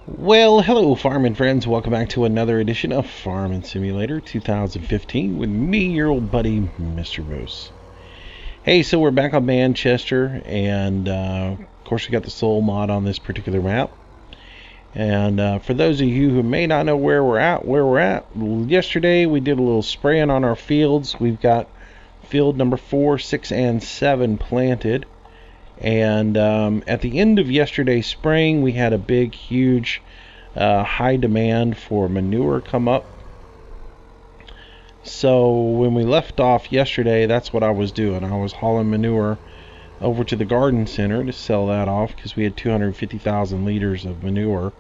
Well, hello, farming friends. Welcome back to another edition of Farming Simulator 2015 with me, your old buddy, Mr. Moose. Hey, so we're back on Manchester, and of course, we got the soul mod on this particular map. And for those of you who may not know where we're at, yesterday we did a little spraying on our fields. We've got field number 4, 6, and 7 planted. And at the end of yesterday's spraying, we had a big, huge, high demand for manure come up. So when we left off yesterday, that's what I was doing. I was hauling manure over to the garden center to sell that off because we had 250,000 liters of manure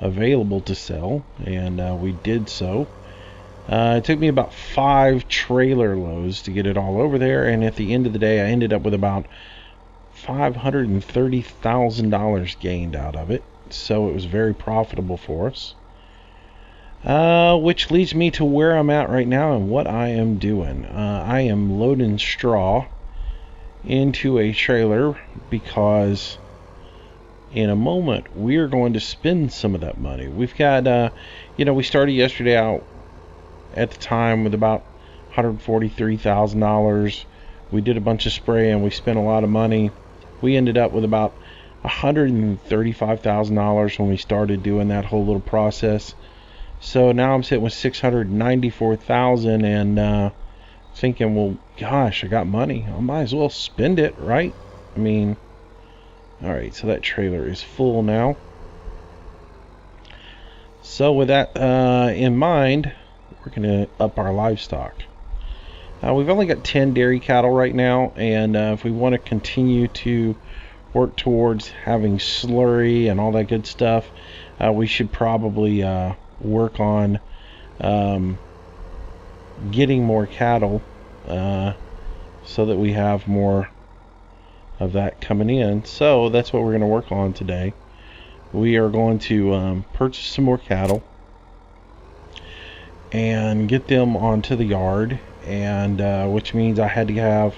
available to sell, and we did so. It took me about 5 trailer loads to get it all over there, and at the end of the day, I ended up with about $530,000 gained out of it, so it was very profitable for us. Which leads me to where I'm at right now and what I am doing. I am loading straw into a trailer because in a moment we're going to spend some of that money. We've got, we started yesterday out at the time with about $143,000. We did a bunch of spraying. We spent a lot of money. We ended up with about $135,000 when we started doing that whole little process. So now I'm sitting with $694,000 and thinking, well, gosh, I got money. I might as well spend it, right? I mean, all right, so that trailer is full now. So with that in mind, we're going to up our livestock. We've only got 10 dairy cattle right now, and if we want to continue to work towards having slurry and all that good stuff, we should probably work on getting more cattle so that we have more of that coming in. So that's what we're going to work on today. We are going to purchase some more cattle and get them onto the yard, and which means I had to have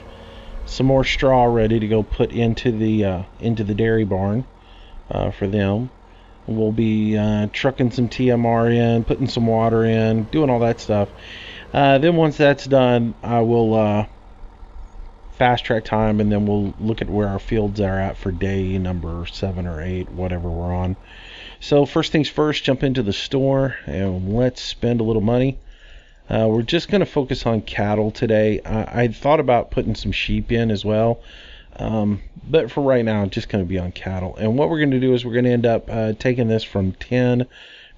some more straw ready to go put into the dairy barn for them. We'll be trucking some TMR in, putting some water in, doing all that stuff. Then once that's done, I will fast track time, and then we'll look at where our fields are at for day number 7 or 8, whatever we're on. So first things first, jump into the store and let's spend a little money. We're just going to focus on cattle today. I thought about putting some sheep in as well, but for right now, I'm just going to be on cattle. And what we're going to do is we're going to end up taking this from 10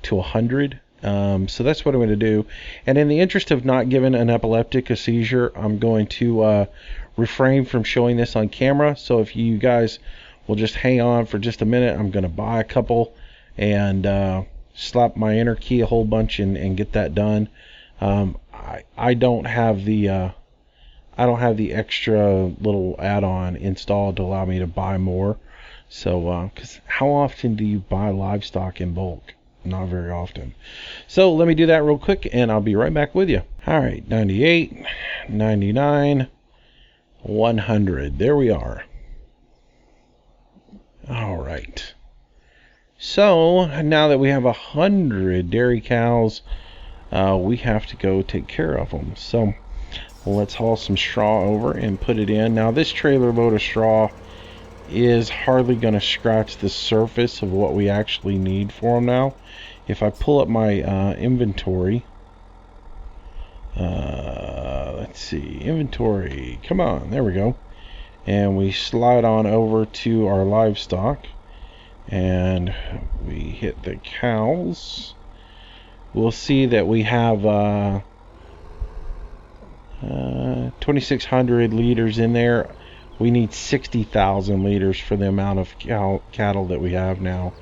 to 100. So that's what I'm going to do. And in the interest of not giving an epileptic a seizure, I'm going to refrain from showing this on camera. So if you guys will just hang on for just a minute, I'm going to buy a couple and slap my enter key a whole bunch and get that done. I don't have the extra little add-on installed to allow me to buy more. So, because how often do you buy livestock in bulk? Not very often. So let me do that real quick and I'll be right back with you. All right, 98, 99, 100. There we are. All right. So now that we have 100 dairy cows, we have to go take care of them. So let's haul some straw over and put it in. Now this trailer load of straw is hardly going to scratch the surface of what we actually need for them now. If I pull up my inventory, let's see, inventory, come on, there we go. And we slide on over to our livestock and we hit the cows. We'll see that we have 2,600 liters in there. We need 60,000 liters for the amount of cattle that we have now.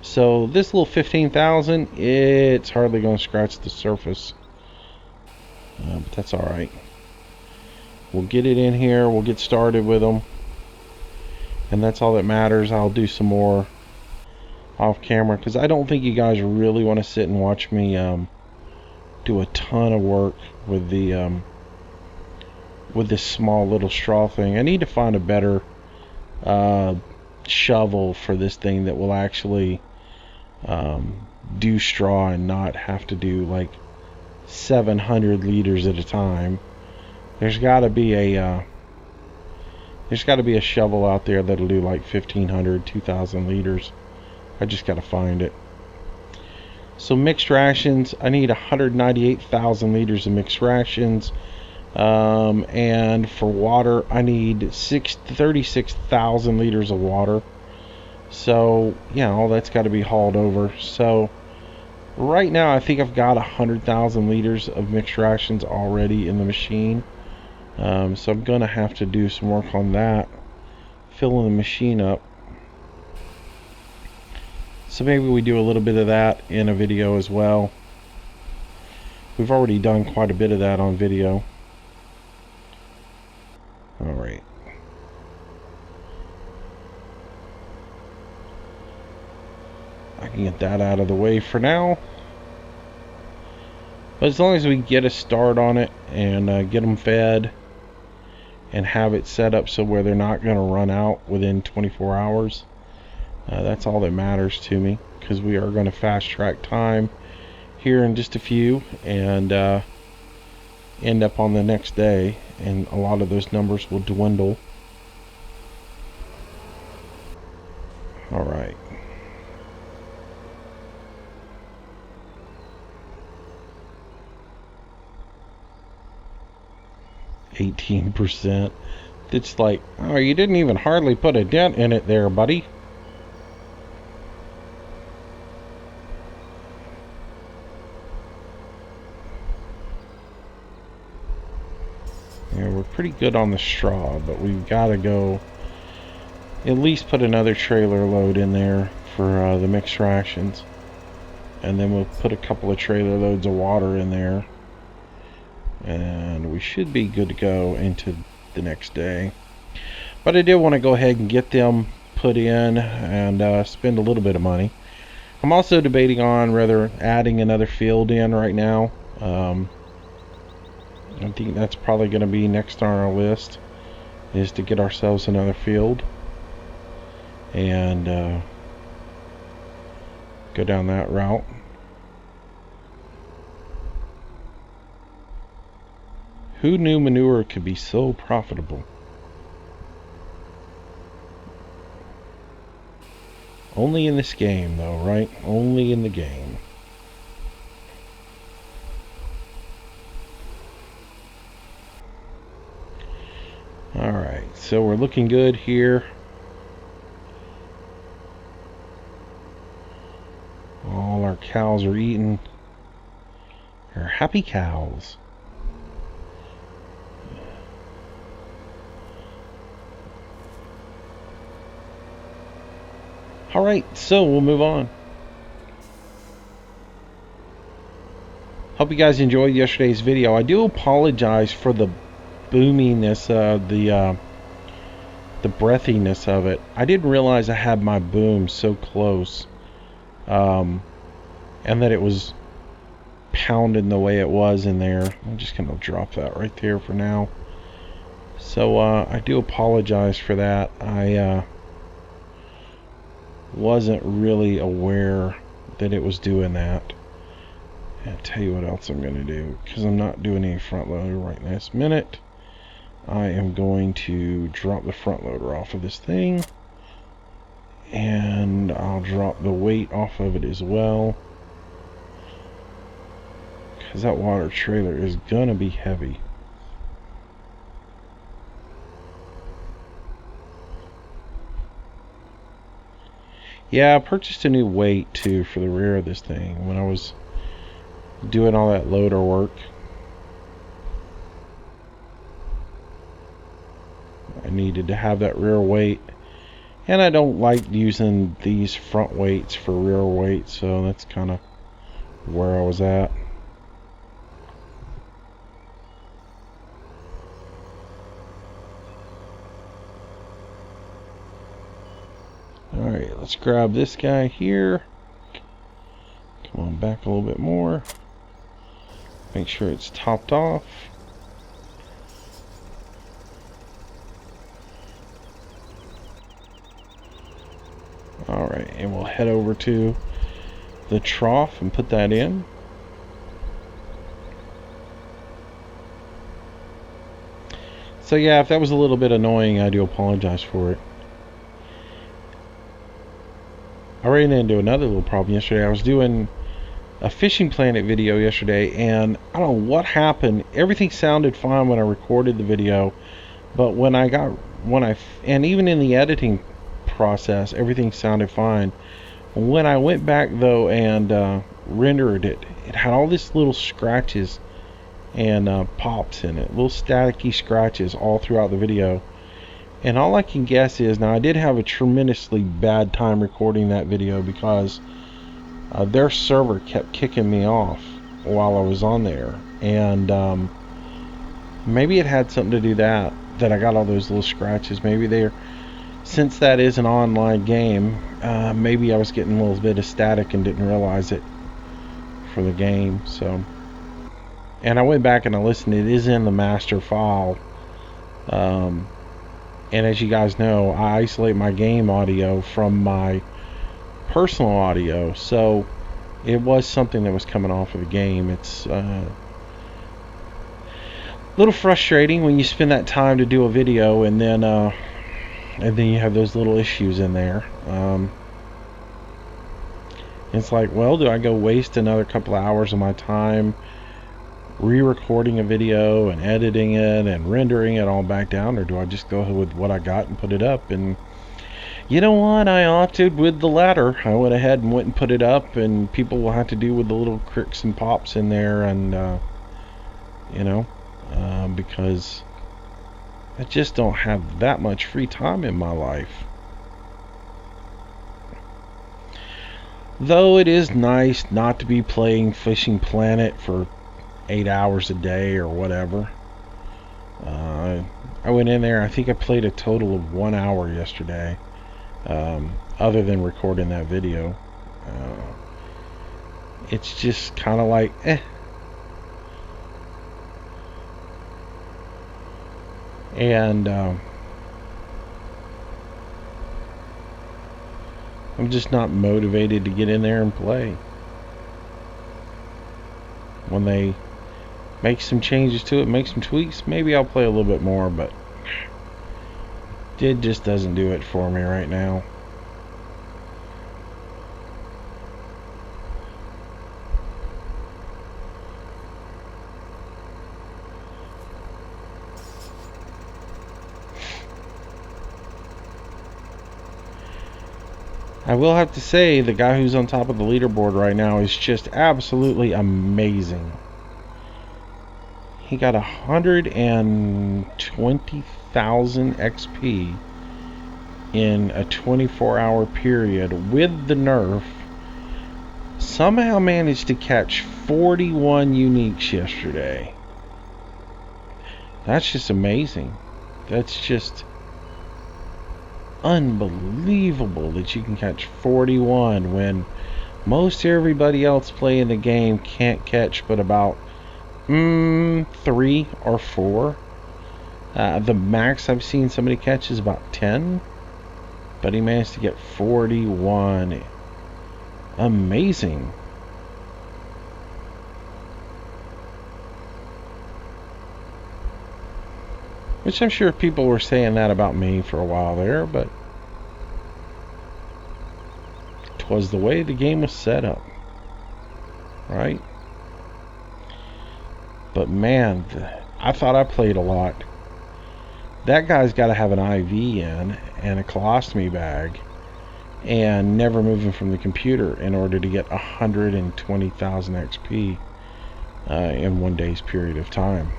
So this little 15,000, it's hardly going to scratch the surface. But that's all right. We'll get it in here. We'll get started with them. And that's all that matters. I'll do some more off camera because I don't think you guys really want to sit and watch me do a ton of work with this small little straw thing. I need to find a better shovel for this thing that will actually do straw and not have to do like 700 liters at a time. There's got to be a shovel out there that'll do like 1,500, 2,000 liters. I just got to find it. So mixed rations, I need 198,000 liters of mixed rations. And for water, I need 36,000 liters of water. So, yeah, all that's got to be hauled over. So, right now, I think I've got 100,000 liters of mixed rations already in the machine. So I'm going to have to do some work on that, filling the machine up. So maybe we do a little bit of that in a video as well. We've already done quite a bit of that on video. Alright. I can get that out of the way for now. But as long as we get a start on it and get them fed and have it set up so where they're not going to run out within 24 hours, that's all that matters to me, because we are going to fast track time here in just a few and end up on the next day, and a lot of those numbers will dwindle. Alright. %. It's like, oh, you didn't even hardly put a dent in it there, buddy. Yeah, we're pretty good on the straw, but we've got to go at least put another trailer load in there for the mixed rations. And then we'll put a couple of trailer loads of water in there. And we should be good to go into the next day. But I did want to go ahead and get them put in and spend a little bit of money. I'm also debating on whether adding another field in right now. I think that's probably going to be next on our list, is to get ourselves another field and go down that route. Who knew manure could be so profitable? Only in this game, though, right? Only in the game. Alright, so we're looking good here. All our cows are eating. They're happy cows. Alright, so we'll move on. Hope you guys enjoyed yesterday's video. I do apologize for the boominess, the breathiness of it. I didn't realize I had my boom so close, and that it was pounding the way it was in there. I'm just gonna drop that right there for now. So I do apologize for that. I wasn't really aware that it was doing that. I'll tell you what else I'm going to do, because I'm not doing any front loader right this minute. I am going to drop the front loader off of this thing, and I'll drop the weight off of it as well, because that water trailer is going to be heavy. Yeah, I purchased a new weight too for the rear of this thing when I was doing all that loader work. I needed to have that rear weight, and I don't like using these front weights for rear weight, so that's kind of where I was at. Alright, let's grab this guy here. Come on back a little bit more. Make sure it's topped off. Alright, and we'll head over to the trough and put that in. So yeah, if that was a little bit annoying, I do apologize for it. I ran into another little problem yesterday. I was doing a Fishing Planet video yesterday, and I don't know what happened. Everything sounded fine when I recorded the video, but and even in the editing process, everything sounded fine. When I went back though and rendered it, it had all these little scratches and pops in it, little staticky scratches all throughout the video. And all I can guess is, now I did have a tremendously bad time recording that video because their server kept kicking me off while I was on there, and maybe it had something to do that I got all those little scratches. Maybe since that is an online game, maybe I was getting a little bit of static and didn't realize it for the game. So, and I went back and I listened. It is in the master file, and as you guys know, I isolate my game audio from my personal audio, so it was something that was coming off of the game. It's a little frustrating when you spend that time to do a video and then you have those little issues in there. It's like, well, do I go waste another couple of hours of my time re-recording a video and editing it and rendering it all back down, or do I just go with what I got and put it up? And you know what? I opted with the latter. I went ahead and went and put it up, and people will have to do with the little cricks and pops in there, and because I just don't have that much free time in my life. Though it is nice not to be playing Fishing Planet for 8 hours a day or whatever. I went in there, I think I played a total of 1 hour yesterday, other than recording that video. It's just kind of like, and I'm just not motivated to get in there and play. When they make some changes to it, make some tweaks, maybe I'll play a little bit more, but it just doesn't do it for me right now. I will have to say, the guy who's on top of the leaderboard right now is just absolutely amazing. He got 120,000 XP in a 24-hour period with the nerf. Somehow managed to catch 41 uniques yesterday. That's just amazing. That's just unbelievable that you can catch 41 when most everybody else playing the game can't catch but about 3 or 4. The max I've seen somebody catch is about 10, but he managed to get 41. Amazing. Which I'm sure people were saying that about me for a while there, but 'twas the way the game was set up, right? But man, I thought I played a lot. That guy's got to have an IV in and a colostomy bag and never moving from the computer in order to get 120,000 XP in 1 day's period of time.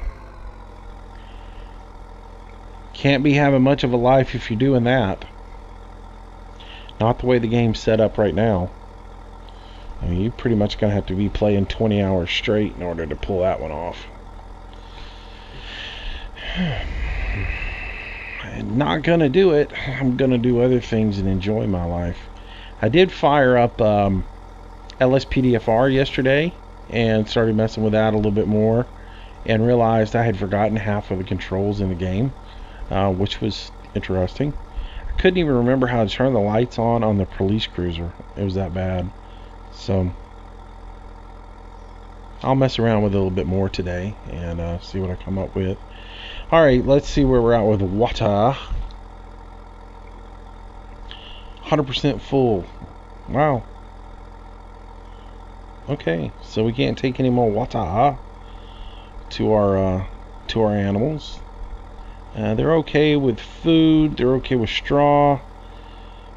Can't be having much of a life if you're doing that. Not the way the game's set up right now. I mean, you're pretty much going to have to be playing 20 hours straight in order to pull that one off. I'm not going to do it. I'm going to do other things and enjoy my life. I did fire up LSPDFR yesterday and started messing with that a little bit more and realized I had forgotten half of the controls in the game. Which was interesting. I couldn't even remember how to turn the lights on the police cruiser. It was that bad. So I'll mess around with it a little bit more today and see what I come up with. Alright, let's see where we're at with water. 100% full. Wow. Okay, so we can't take any more water to our animals. They're okay with food. They're okay with straw.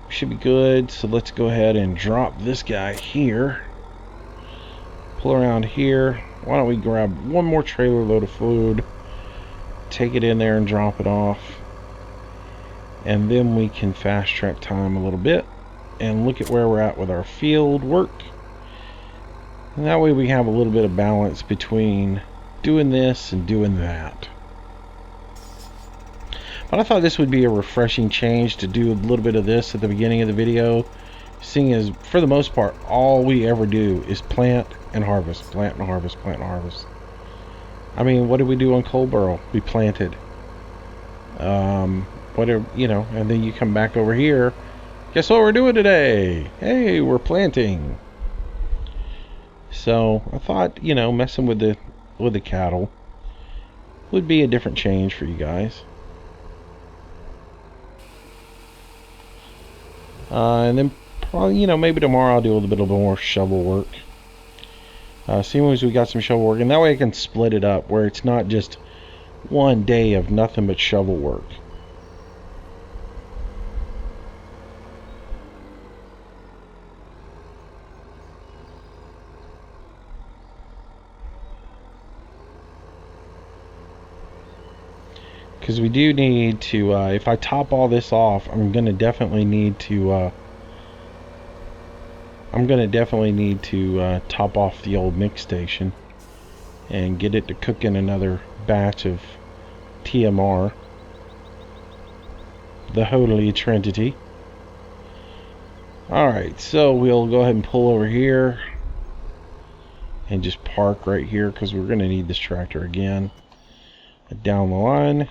We should be good. So let's go ahead and drop this guy here. Pull around here. Why don't we grab one more trailer load of food, take it in there and drop it off, and then we can fast track time a little bit and look at where we're at with our field work. And that way we have a little bit of balance between doing this and doing that. But I thought this would be a refreshing change to do a little bit of this at the beginning of the video, seeing as for the most part all we ever do is plant and harvest, plant and harvest, plant and harvest. I mean, what did we do on Coalboro? We planted. Whatever, you know, and then you come back over here. Guess what we're doing today? Hey, we're planting. So I thought, you know, messing with the cattle would be a different change for you guys. And then probably, you know, maybe tomorrow I'll do a little bit of more shovel work. Seeing as we got some shovel work, and that way I can split it up where it's not just one day of nothing but shovel work. Because we do need to, if I top all this off, I'm going to definitely need to top off the old mix station and get it to cook in another batch of TMR, the Holy Trinity. Alright, so we'll go ahead and pull over here and just park right here because we're going to need this tractor again down the line.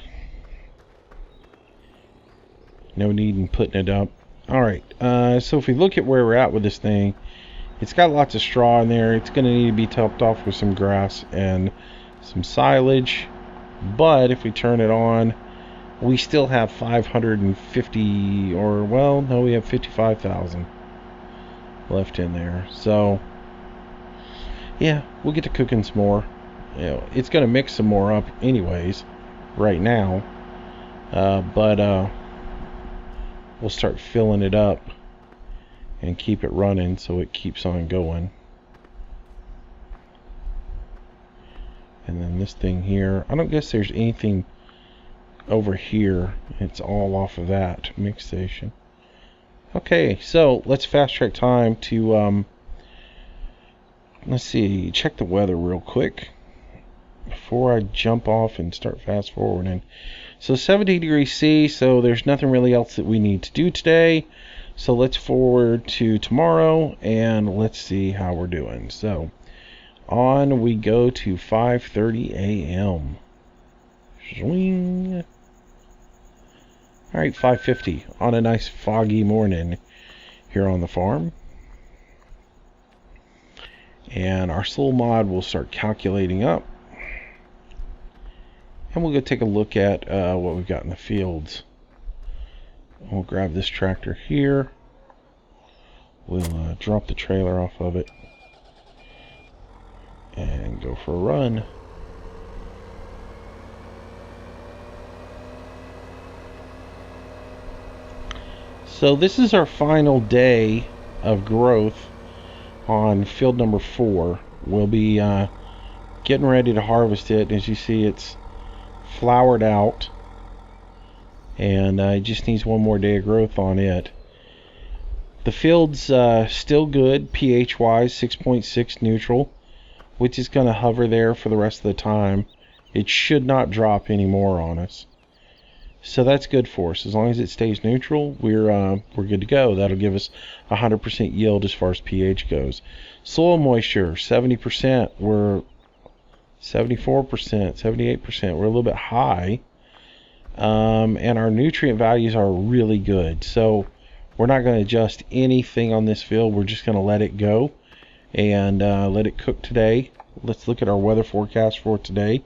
No need in putting it up. Alright, so if we look at where we're at with this thing, it's got lots of straw in there. It's going to need to be topped off with some grass and some silage. But if we turn it on, we still have 550, or well, no, we have 55,000 left in there. So, yeah, we'll get to cooking some more. You know, it's going to mix some more up anyways right now. But we'll start filling it up and keep it running so it keeps on going. And then this thing here, I don't guess there's anything over here. It's all off of that mix station. Okay, so let's fast track time to let's see, check the weather real quick before I jump off and start fast forwarding. So 70 degrees C, so there's nothing really else that we need to do today. So let's forward to tomorrow and let's see how we're doing. So on we go to 5:30 a.m. Swing. Alright, 5:50 on a nice foggy morning here on the farm. And our soul mod will start calculating up. And we'll go take a look at what we've got in the fields. We'll grab this tractor here. We'll drop the trailer off of it and go for a run. So this is our final day of growth on field number 4. We'll be getting ready to harvest it. As you see, it's flowered out, and it just needs one more day of growth on it. The field's still good pH wise, 6.6 neutral, which is going to hover there for the rest of the time. It should not drop anymore on us, so that's good for us. As long as it stays neutral, we're good to go. That'll give us 100% yield as far as pH goes. Soil moisture 70%. We're 74%, 78%. We're a little bit high, and our nutrient values are really good. So we're not going to adjust anything on this field. We're just going to let it go and let it cook today. Let's look at our weather forecast for today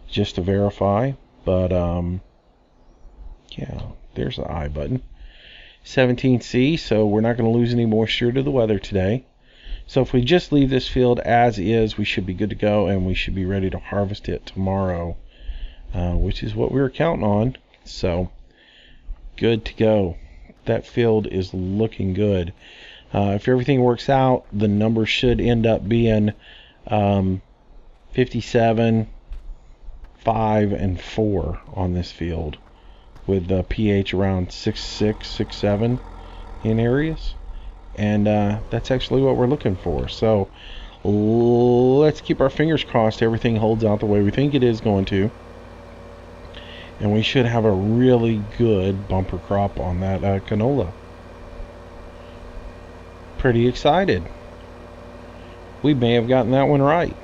just to verify. But yeah, there's the I button. 17C, so we're not going to lose any moisture to the weather today. So if we just leave this field as is, we should be good to go, and we should be ready to harvest it tomorrow, which is what we were counting on. So good to go. That field is looking good. If everything works out, the number should end up being 57, 5, and 4 on this field, with the pH around 6.6, 6.7 in areas. And that's actually what we're looking for. So let's keep our fingers crossed everything holds out the way we think it is going to. And we should have a really good bumper crop on that canola. Pretty excited. We may have gotten that one right.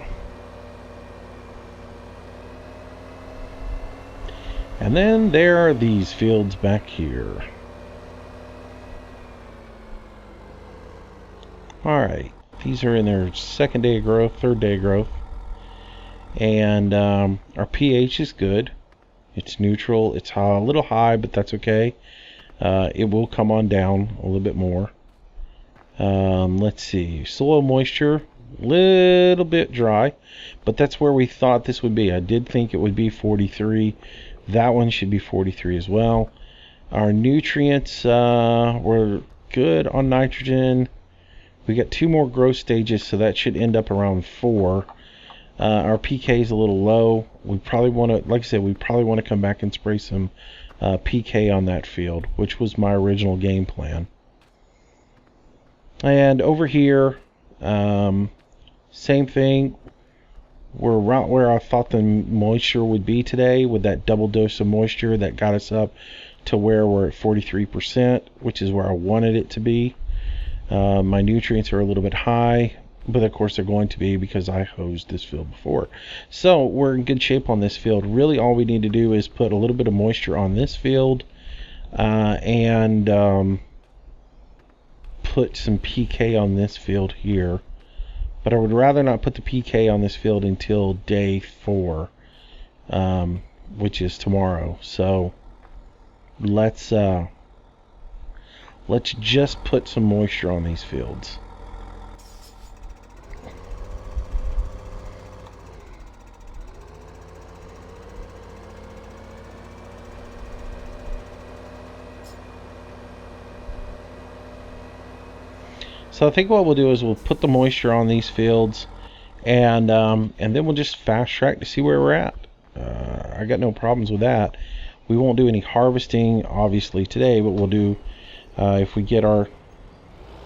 And then there are these fields back here. Alright, these are in their second day of growth, third day of growth. And our pH is good. It's neutral. It's a little high, but that's okay. It will come on down a little bit more. Let's see. Soil moisture, little bit dry, but that's where we thought this would be. I did think it would be 43. That one should be 43 as well. Our nutrients were good on nitrogen. We got 2 more growth stages, so that should end up around 4. Our PK is a little low. We probably want to, like I said, we probably want to come back and spray some PK on that field, which was my original game plan. And over here, same thing. We're right where I thought the moisture would be today, with that double dose of moisture that got us up to where we're at 43%, which is where I wanted it to be. My nutrients are a little bit high, but of course they're going to be because I hosed this field before. So we're in good shape on this field. Really all we need to do is put a little bit of moisture on this field and put some PK on this field here. But I would rather not put the PK on this field until day 4, which is tomorrow. So let's just put some moisture on these fields. So I think what we'll do is we'll put the moisture on these fields, and then we'll just fast track to see where we're at. I got no problems with that. We won't do any harvesting obviously today, but we'll do if we get our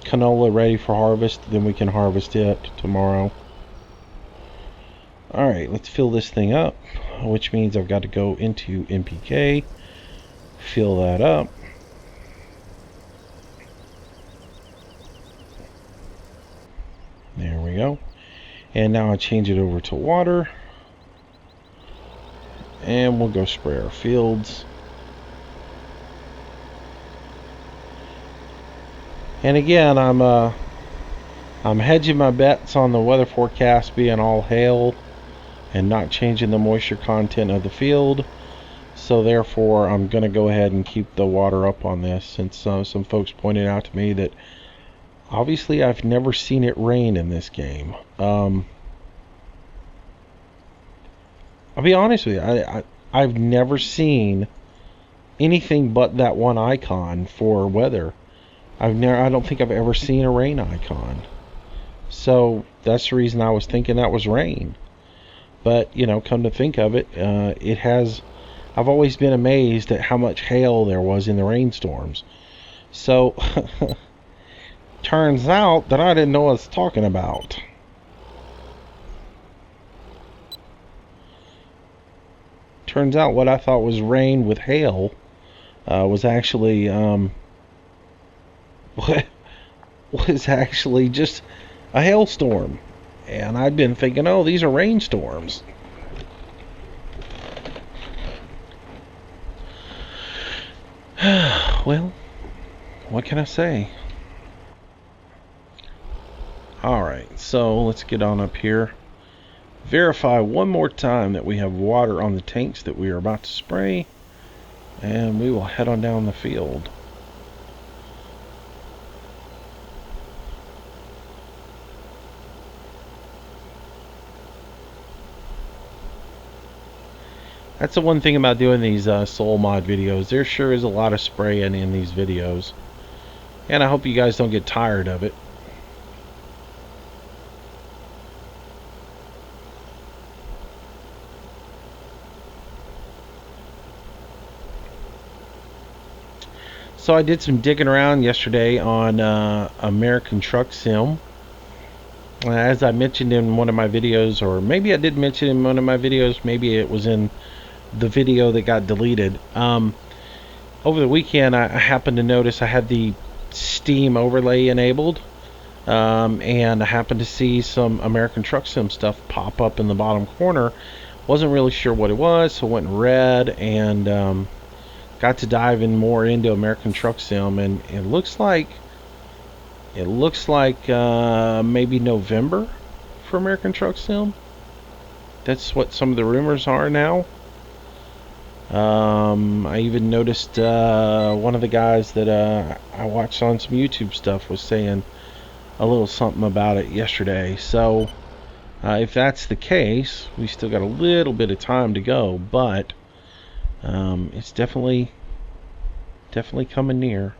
canola ready for harvest, then we can harvest it tomorrow. Alright, let's fill this thing up, which means I've got to go into NPK, fill that up. There we go. And now I change it over to water. And we'll go spray our fields. And again, I'm hedging my bets on the weather forecast being all hail and not changing the moisture content of the field. So therefore, I'm going to go ahead and keep the water up on this, since some folks pointed out to me that obviously I've never seen it rain in this game. I'll be honest with you, I've never seen anything but that one icon for weather. I don't think I've ever seen a rain icon. So that's the reason I was thinking that was rain. But, you know, come to think of it, I've always been amazed at how much hail there was in the rainstorms. So, turns out that I didn't know what I was talking about. Turns out what I thought was rain with hail was actually was actually just a hailstorm. And I'd been thinking, oh, these are rainstorms. Well, what can I say? Alright, so let's get on up here. Verify one more time that we have water on the tanks that we are about to spray, and we will head on down the field. That's the one thing about doing these soul mod videos. There sure is a lot of spraying in these videos, and I hope you guys don't get tired of it. So I did some digging around yesterday on American Truck Sim. As I mentioned in one of my videos, or maybe I did mention in one of my videos, maybe it was in the video that got deleted. Over the weekend, I happened to notice I had the Steam overlay enabled, and I happened to see some American Truck Sim stuff pop up in the bottom corner. Wasn't really sure what it was, so went and read and got to dive in more into American Truck Sim, and it looks like maybe November for American Truck Sim. That's what some of the rumors are now. I even noticed one of the guys that I watched on some YouTube stuff was saying a little something about it yesterday. So if that's the case, we still got a little bit of time to go, but it's definitely coming near.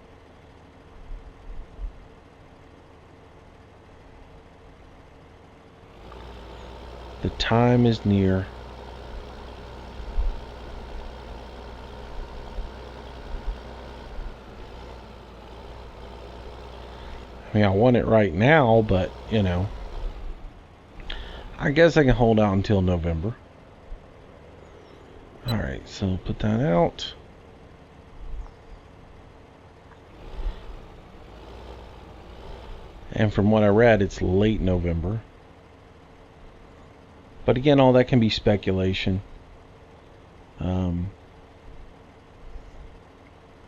The time is near. I mean, I want it right now, but, you know, I guess I can hold out until November. Alright, so put that out. And from what I read, it's late November. But again, all that can be speculation.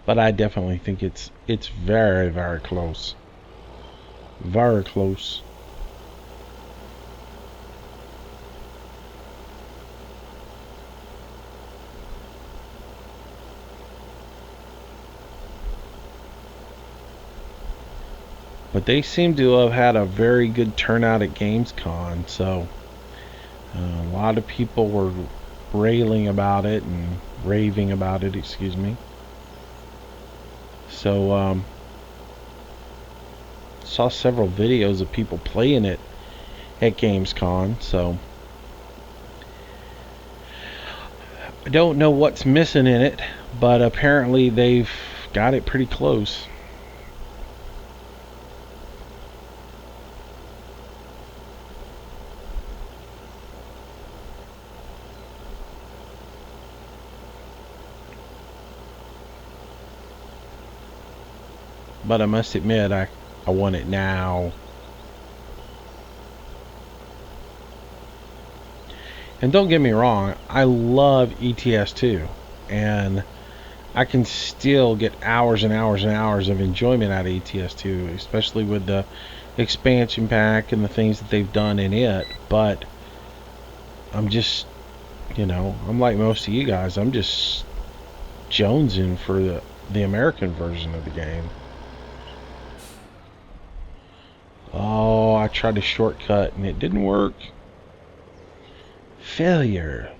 But I definitely think it's very, very close. Very close. But they seem to have had a very good turnout at Gamescom, so a lot of people were railing about it and raving about it, excuse me. So saw several videos of people playing it at Gamescom, so I don't know what's missing in it, but apparently they've got it pretty close. But I must admit, I want it now. And don't get me wrong, I love ETS2, and I can still get hours and hours and hours of enjoyment out of ETS2, especially with the expansion pack and the things that they've done in it. But I'm just, you know, I'm like most of you guys, I'm just jonesing for the American version of the game. Oh, I tried to shortcut and it didn't work. Failure.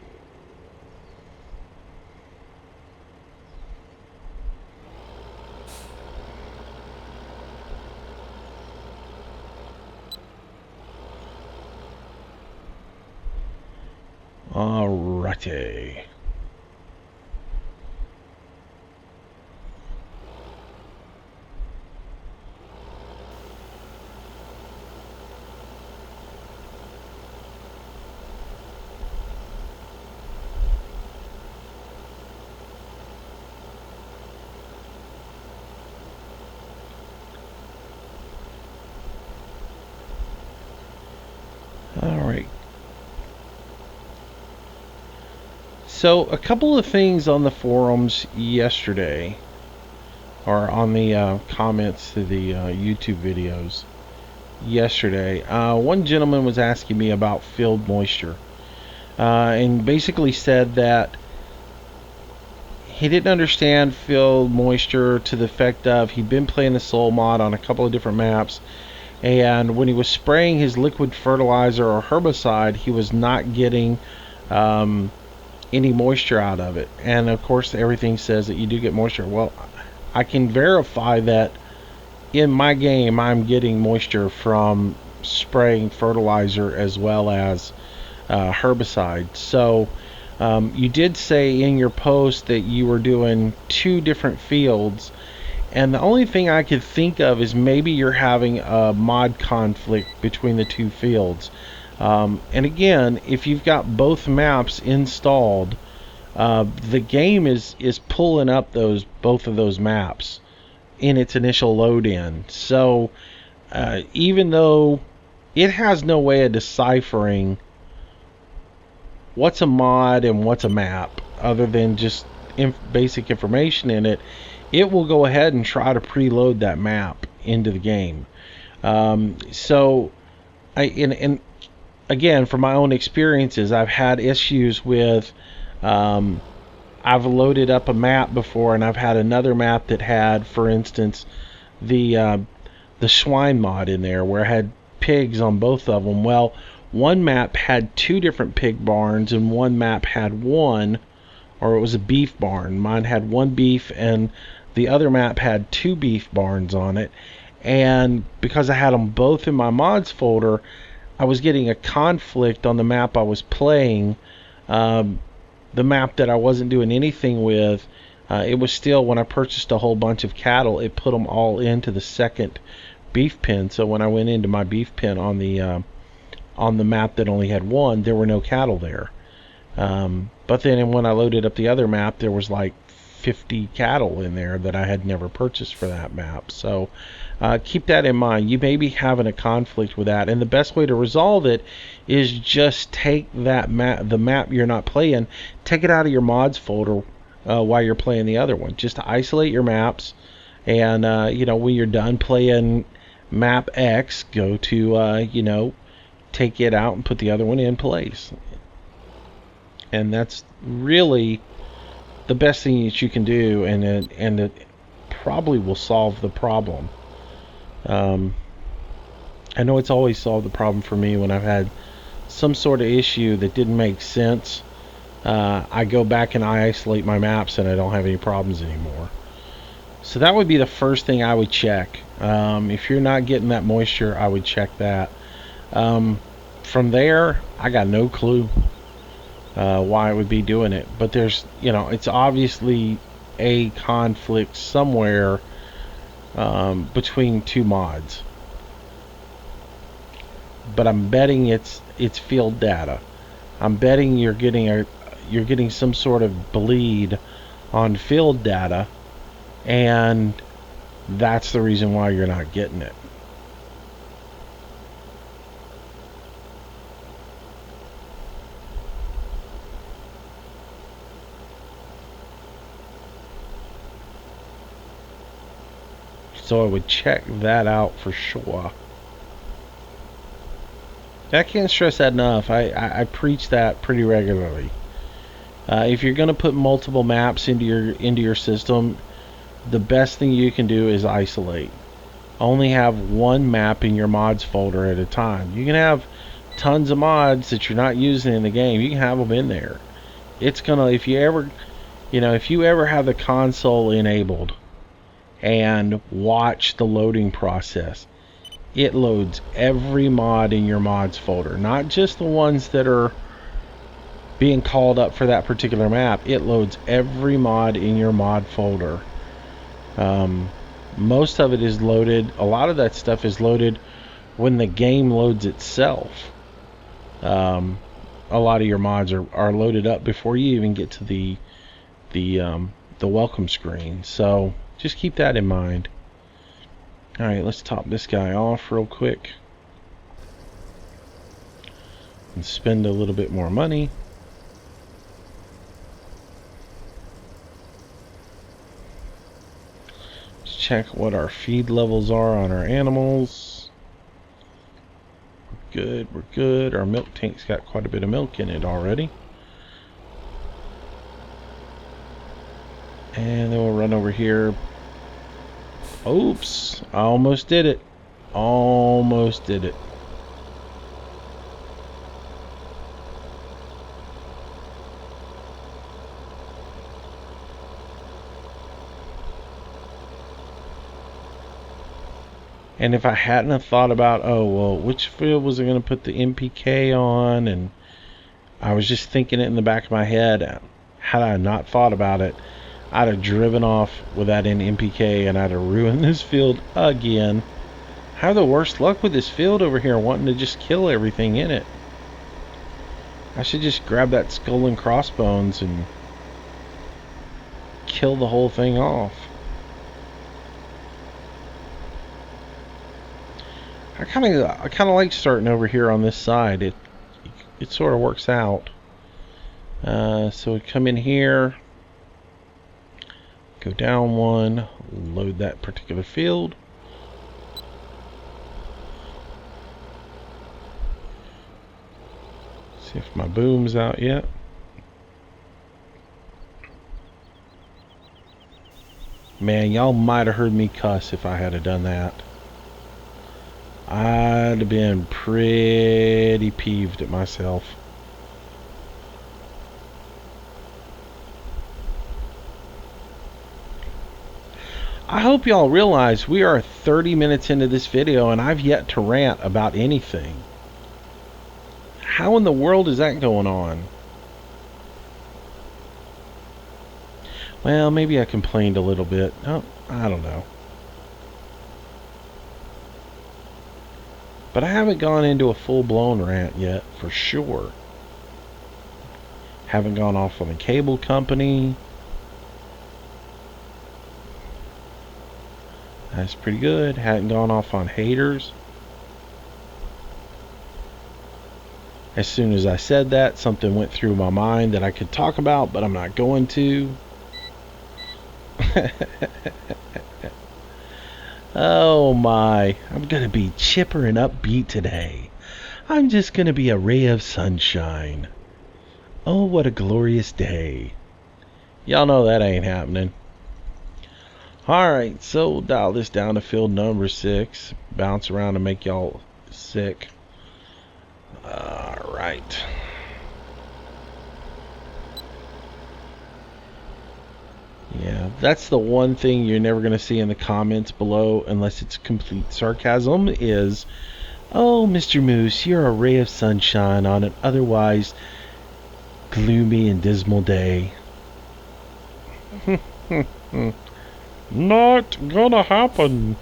Alrighty. Alright. So, a couple of things on the forums yesterday, or on the comments to the YouTube videos yesterday. One gentleman was asking me about field moisture, and basically said that he didn't understand field moisture to the effect of he'd been playing the soul mod on a couple of different maps, and when he was spraying his liquid fertilizer or herbicide, he was not getting any moisture out of it. And of course, everything says that you do get moisture. Well, I can verify that in my game I'm getting moisture from spraying fertilizer as well as herbicide. So you did say in your post that you were doing 2 different fields, and the only thing I could think of is maybe you're having a mod conflict between the 2 fields. And again, if you've got both maps installed, the game is pulling up both of those maps in its initial load in. So even though it has no way of deciphering what's a mod and what's a map other than just basic information in it, it will go ahead and try to preload that map into the game. So and again, from my own experiences, I've had issues with I've loaded up a map before, and I've had another map that had, for instance, the swine mod in there where I had pigs on both of them. Well, one map had 2 different pig barns, and one map had one, or it was a beef barn. Mine had 1 beef, and the other map had 2 beef barns on it. And because I had them both in my mods folder, I was getting a conflict on the map I was playing. The map that I wasn't doing anything with, it was still, when I purchased a whole bunch of cattle, it put them all into the second beef pen. So when I went into my beef pen on the map that only had 1, there were no cattle there. But then when I loaded up the other map, there was like 50 cattle in there that I had never purchased for that map. So keep that in mind. You may be having a conflict with that, and the best way to resolve it is just take that the map you're not playing, take it out of your mods folder while you're playing the other one. Just isolate your maps, and when you're done playing map X, go to take it out and put the other one in place. And that's really the best thing that you can do, and it probably will solve the problem. I know it's always solved the problem for me when I've had some sort of issue that didn't make sense. I go back and I isolate my maps, and I don't have any problems anymore. So that would be the first thing I would check. If you're not getting that moisture, I would check that. From there, I got no clue why it would be doing it, but there's it's obviously a conflict somewhere between 2 mods, but I'm betting it's field data. I'm betting you're getting some sort of bleed on field data, and that's the reason why you're not getting it. So I would check that out for sure. I can't stress that enough. I preach that pretty regularly. If you're going to put multiple maps into your system, the best thing you can do is isolate. Only have 1 map in your mods folder at a time. You can have tons of mods that you're not using in the game. You can have them in there. It's gonna, if you ever have the console enabled and watch the loading process, it loads every mod in your mods folder, not just the ones that are being called up for that particular map. It loads every mod in your mod folder. Most of it is loaded, a lot of that stuff is loaded when the game loads itself. A lot of your mods are loaded up before you even get to the welcome screen. So just keep that in mind. Alright, let's top this guy off real quick and spend a little bit more money. Let's check what our feed levels are on our animals. good, we're good. Our milk tank's got quite a bit of milk in it already. And then we'll run over here. Oops, I almost did it. Almost did it. And if I hadn't have thought about, oh, well, which field was I going to put the NPK on? And I was just thinking it in the back of my head. Had I not thought about it, I'd have driven off without an NPK and I'd have ruined this field again. I have the worst luck with this field over here, wanting to just kill everything in it. I should just grab that skull and crossbones and kill the whole thing off. I kind of like starting over here on this side. It sort of works out. So we come in here, go down one, load that particular field. See if my boom's out yet. Man, y'all might have heard me cuss if I had have done that. I'd have been pretty peeved at myself. I hope y'all realize we are 30 minutes into this video and I've yet to rant about anything. How in the world is that going on? Well, maybe I complained a little bit. Oh, I don't know. But I haven't gone into a full-blown rant yet, for sure. Haven't gone off on a cable company. That's pretty good. Hadn't gone off on haters. As soon as I said that, something went through my mind that I could talk about, but I'm not going to. Oh my, I'm gonna be chipper and upbeat today. I'm just gonna be a ray of sunshine. Oh, what a glorious day. Y'all know that ain't happening. Alright, so we'll dial this down to field number 6. Bounce around and make y'all sick. Alright. Yeah, that's the one thing you're never going to see in the comments below, unless it's complete sarcasm, is, oh, Mr. Moose, you're a ray of sunshine on an otherwise gloomy and dismal day. Not gonna happen.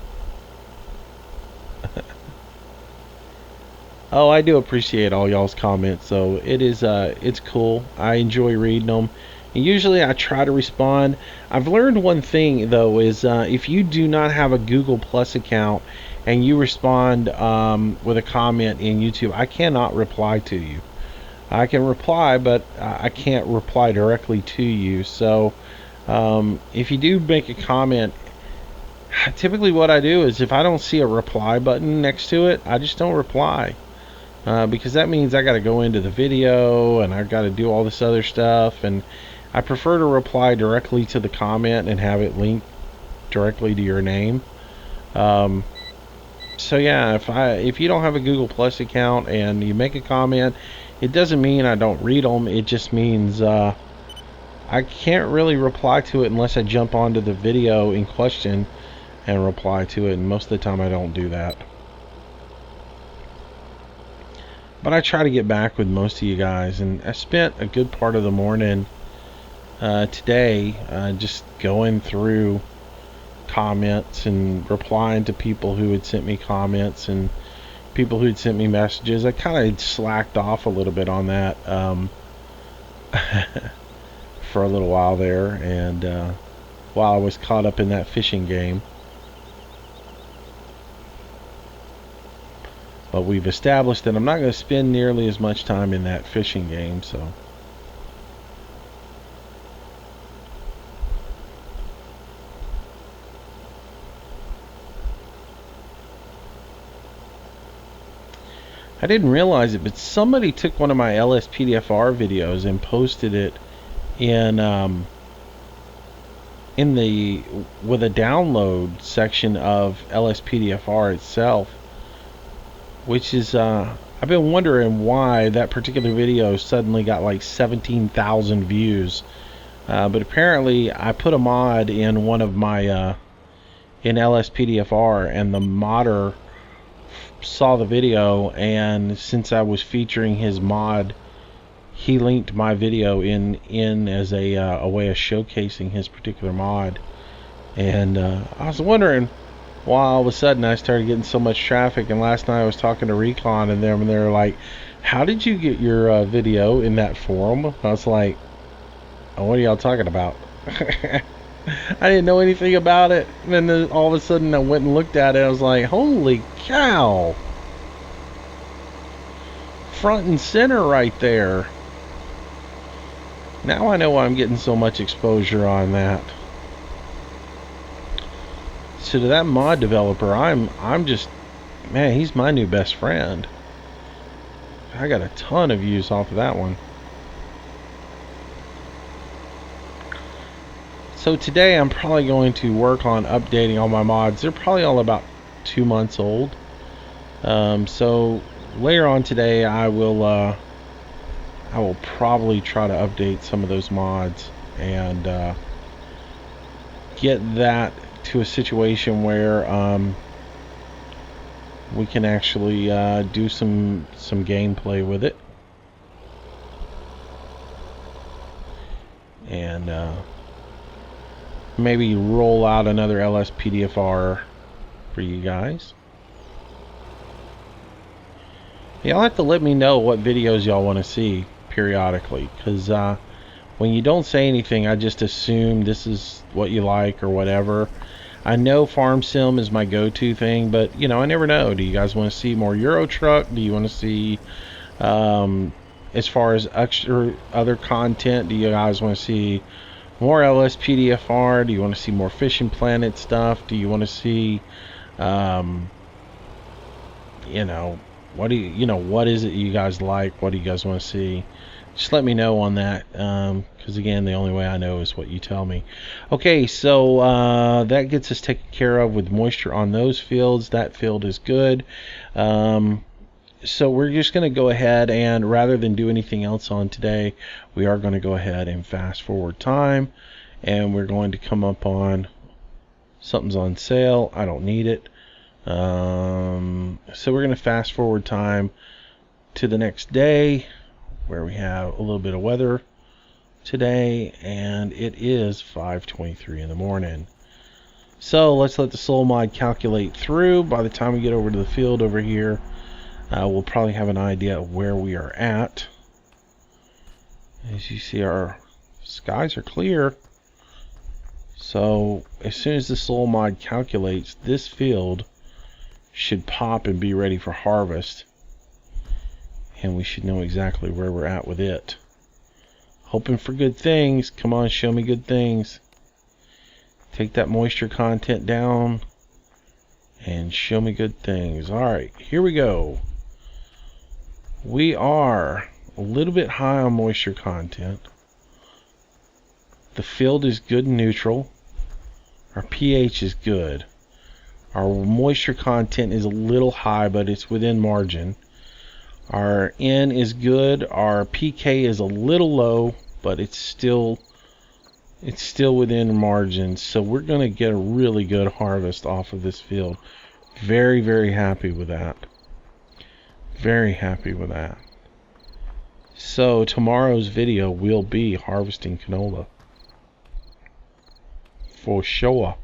Oh, I do appreciate all y'all's comments, so it's cool. I enjoy reading them. And usually I try to respond. I've learned one thing though, is if you do not have a Google Plus account and you respond with a comment in YouTube, I cannot reply to you. I can reply, but I can't reply directly to you. So if you do make a comment, typically what I do is if I don't see a reply button next to it, I just don't reply. Because that means I got to go into the video and I've got to do all this other stuff, and I prefer to reply directly to the comment and have it linked directly to your name. So yeah, if you don't have a Google Plus account and you make a comment, it doesn't mean I don't read them. It just means I can't really reply to it unless I jump onto the video in question and reply to it, and most of the time I don't do that. But I try to get back with most of you guys, and I spent a good part of the morning today just going through comments and replying to people who had sent me comments and people who had sent me messages. I kind of slacked off a little bit on that for a little while there, and while I was caught up in that fishing game. But we've established that I'm not going to spend nearly as much time in that fishing game, so. I didn't realize it, but somebody took one of my LSPDFR videos and posted it in the with a download section of LSPDFR itself, which is I've been wondering why that particular video suddenly got like 17,000 views. But apparently I put a mod in one of my in LSPDFR, and the modder saw the video, and since I was featuring his mod, he linked my video in as a way of showcasing his particular mod. And I was wondering why all of a sudden I started getting so much traffic. And last night I was talking to Recon and them, and they were like, "How did you get your video in that forum?" I was like, "Oh, what are y'all talking about?" I didn't know anything about it. And then all of a sudden I went and looked at it. I was like, holy cow. Front and center right there. Now I know why I'm getting so much exposure on that. So to that mod developer, I'm just, man, he's my new best friend. I got a ton of views off of that one. So today I'm probably going to work on updating all my mods. They're probably all about 2 months old. So later on today I will probably try to update some of those mods and get that to a situation where we can actually do some gameplay with it. And maybe roll out another LSPDFR for you guys. Y'all have to let me know what videos y'all want to see periodically, because when you don't say anything, I just assume this is what you like or whatever. I know Farm Sim is my go-to thing, but you know, I never know. Do you guys want to see more Euro Truck? Do you want to see as far as extra other content, do you guys want to see more LSPDFR? Do you want to see more Fishing Planet stuff? Do you want to see, you know, what is it you guys like? What do you guys want to see? Just let me know on that, because again, the only way I know is what you tell me. Okay, so that gets us taken care of with moisture on those fields. That field is good. So we're just going to go ahead and, rather than do anything else on today, we are going to go ahead and fast forward time, and we're going to come up on something's on sale. I don't need it. So we're going to fast forward time to the next day, where we have a little bit of weather today, and it is 5:23 in the morning. So let's let the soul mod calculate through. By the time we get over to the field over here, we'll probably have an idea of where we are at. As you see, our skies are clear. So as soon as the soul mod calculates, this field should pop and be ready for harvest. And we should know exactly where we're at with it. Hoping for good things. Come on, show me good things. Take that moisture content down and show me good things. Alright, here we go. We are a little bit high on moisture content. The field is good and neutral. Our pH is good. Our moisture content is a little high, but it's within margin. Our N is good. Our PK is a little low, but it's still within margin. So we're going to get a really good harvest off of this field. Very, very happy with that. Very happy with that. So tomorrow's video will be harvesting canola. For sure.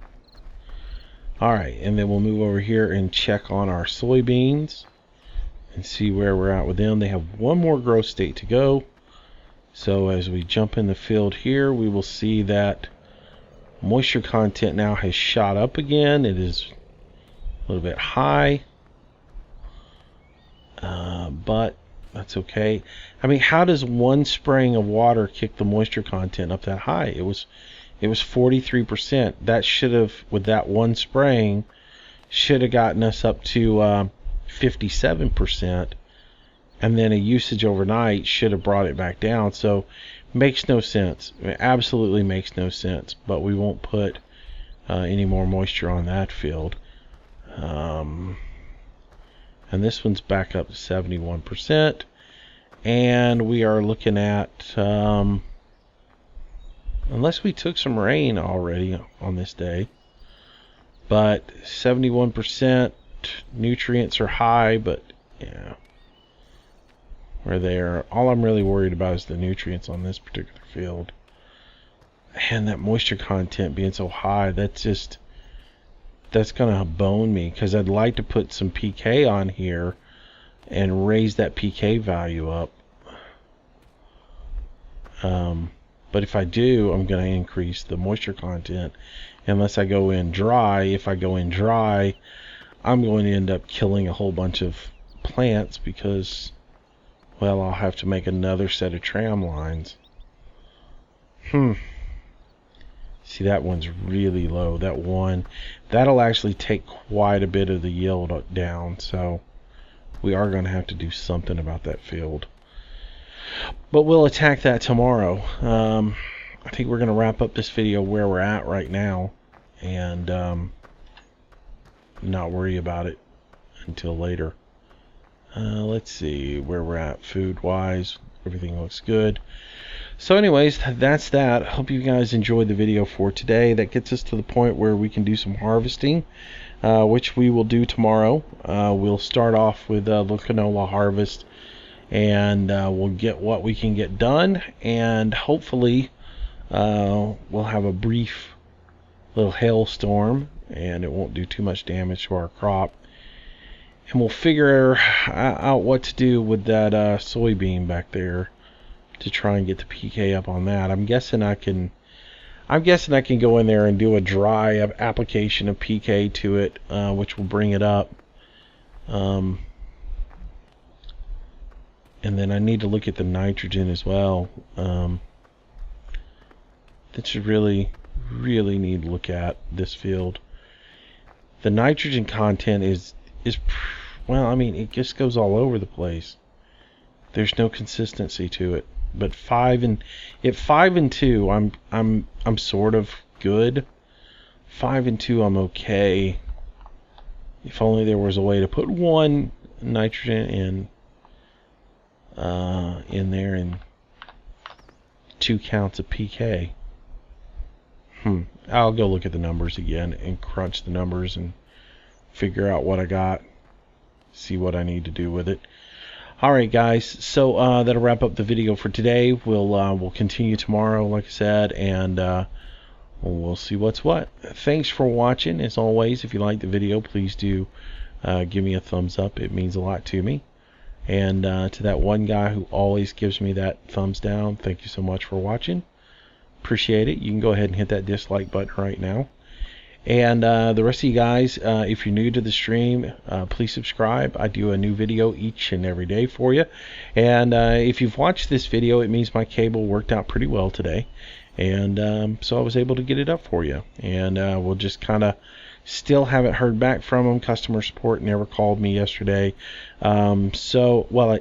Alright, and then we'll move over here and check on our soybeans and see where we're at with them. They have one more growth state to go. So as we jump in the field here, we will see that moisture content now has shot up again. It is a little bit high, but that's okay. I mean, how does one spraying of water kick the moisture content up that high? It was 43%. That should have, with that one spraying, should have gotten us up to 57%. and then a usage overnight should have brought it back down. So makes no sense. It absolutely makes no sense. But we won't put any more moisture on that field. And this one's back up to 71%. And we are looking at, unless we took some rain already on this day, but 71%, nutrients are high, but yeah, we're there. All I'm really worried about is the nutrients on this particular field. And that moisture content being so high, that's gonna bone me, because I'd like to put some PK on here and raise that PK value up. But if I do, I'm going to increase the moisture content unless I go in dry. If I go in dry, I'm going to end up killing a whole bunch of plants because, well, I'll have to make another set of tram lines. See, that one's really low. That one, that'll actually take quite a bit of the yield down, so we are going to have to do something about that field. But we'll attack that tomorrow. I think we're going to wrap up this video where we're at right now and not worry about it until later. Let's see where we're at food-wise. Everything looks good. So anyways, that's that. Hope you guys enjoyed the video for today. That gets us to the point where we can do some harvesting, which we will do tomorrow. We'll start off with the canola harvest, and we'll get what we can get done, and hopefully we'll have a brief little hailstorm and it won't do too much damage to our crop, and we'll figure out what to do with that soybean back there to try and get the PK up on that. I'm guessing I can go in there and do a dry application of PK to it, which will bring it up. And then I need to look at the nitrogen as well. That should really need to look at this field. The nitrogen content is well, I mean, it just goes all over the place. There's no consistency to it. But 5 and 2, I'm sort of good. 5 and 2, I'm okay. If only there was a way to put one nitrogen in there and 2 counts of PK. I'll go look at the numbers again and crunch the numbers and figure out what I got, see what I need to do with it. Alright guys, so that'll wrap up the video for today. We'll continue tomorrow, like I said, and we'll see what's what. Thanks for watching. As always, if you like the video, please do give me a thumbs up. It means a lot to me. And to that one guy who always gives me that thumbs down, thank you so much for watching. Appreciate it. You can go ahead and hit that dislike button right now. And the rest of you guys, if you're new to the stream, please subscribe. I do a new video each and every day for you. And if you've watched this video, it means my cable worked out pretty well today. And so I was able to get it up for you. And we'll just kind of still haven't heard back from them. Customer support never called me yesterday.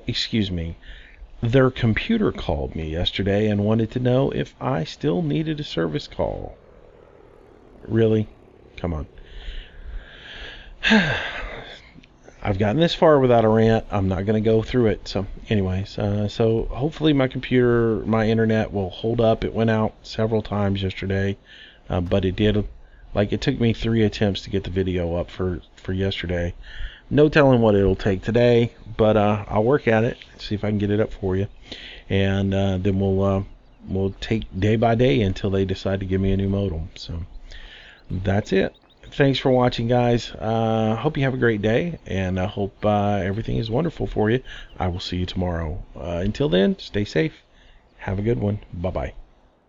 Excuse me. Their computer called me yesterday and wanted to know if I still needed a service call. Really? Come on. I've gotten this far without a rant. I'm not going to go through it. So anyways, so hopefully my internet will hold up. It went out several times yesterday, but it did. Like, it took me 3 attempts to get the video up for yesterday. No telling what it'll take today, but I'll work at it, see if I can get it up for you. And then we'll take day by day until they decide to give me a new modem. So that's it. Thanks for watching, guys. Hope you have a great day, and I hope everything is wonderful for you. I will see you tomorrow. Until then, stay safe. Have a good one. Bye-bye.